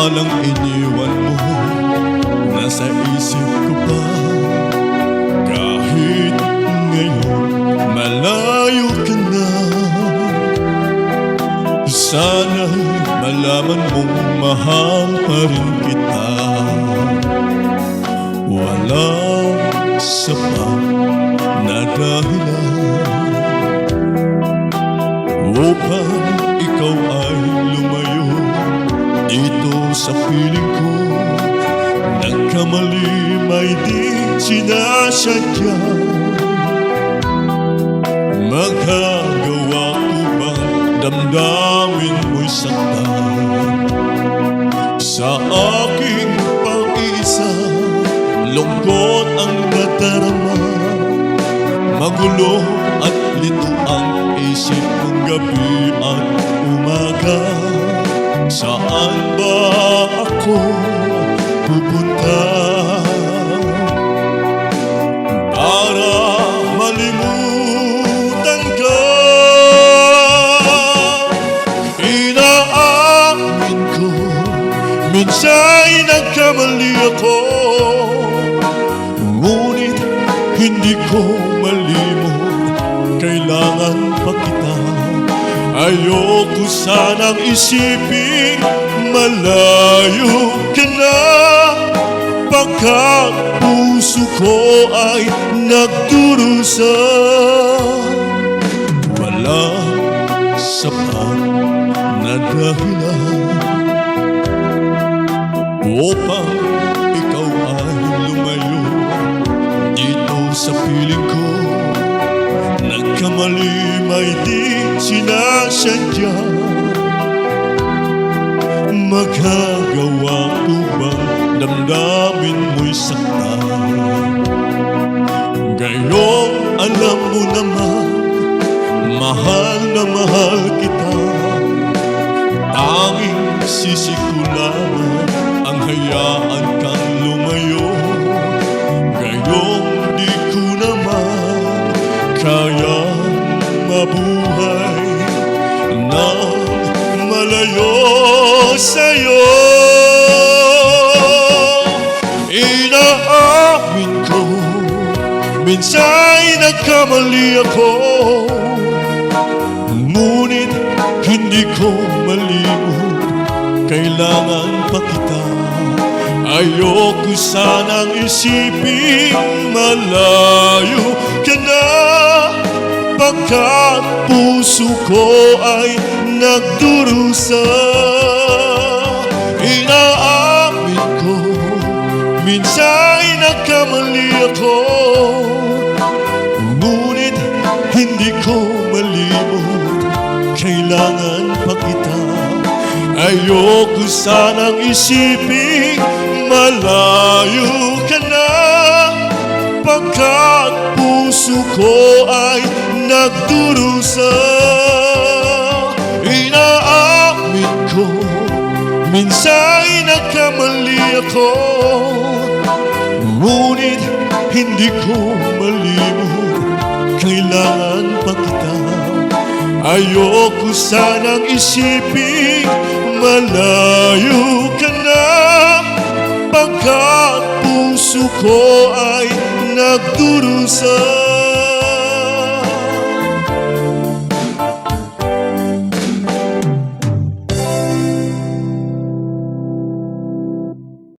Alang iniwan mo, nasa isip ko pa. Kahit ngayon malayo ka na, sana'y malaman mong mahal pa rin kita. Walang sapat na dahilan upang ikaw ay lumayo dito sa piling ko. Nagkamali may di sinasadya. Magagawa ko bang damdamin mo'y saktan sa aking pag-iisa? Lungkot ang nadarama, magulo at lito ang isip kong gabi at umaga. Saan ba ako pupunta para malimutan ka? Inaamin ko, minsan nagkamali ako, ngunit hindi ko malimot, kailangan pa kita. Ayoko sanang isipin malayo ka na, pagkat puso ko ay nagdurusa. Walang sapat na dahilan upang ikaw ay lumayo dito sa piling ko. Nagkamali may di sinasadya. Magagawa ko bang damdamin mo'y saktan? Ngayong alam mo naman, mahal na mahal kita. Tanging sisi ko lamang ang hayaan kang lumayo. Ngayong di ko naman kaya mabuhay nang malayo sa'yo. Inaamin ko, minsan nagkamali ako, ngunit hindi ko malimot, kailangan pa kita. Ayoko sanang isipin malayo ka na, pagkat puso ko ay nagdurusa. Inaamin ko, minsan nagkamali ako, ngunit hindi ko malimot, kailangan pa kita. Ayoko sanang isipin malayo ka na, pagkat puso ko ay nagdurusa. Inaamin ko, minsan nagkamali ako, ngunit hindi ko malimot, kailangan pa kita. Ayoko sanang isipin malayo ka na, pagkat puso ko ay nagdurusa.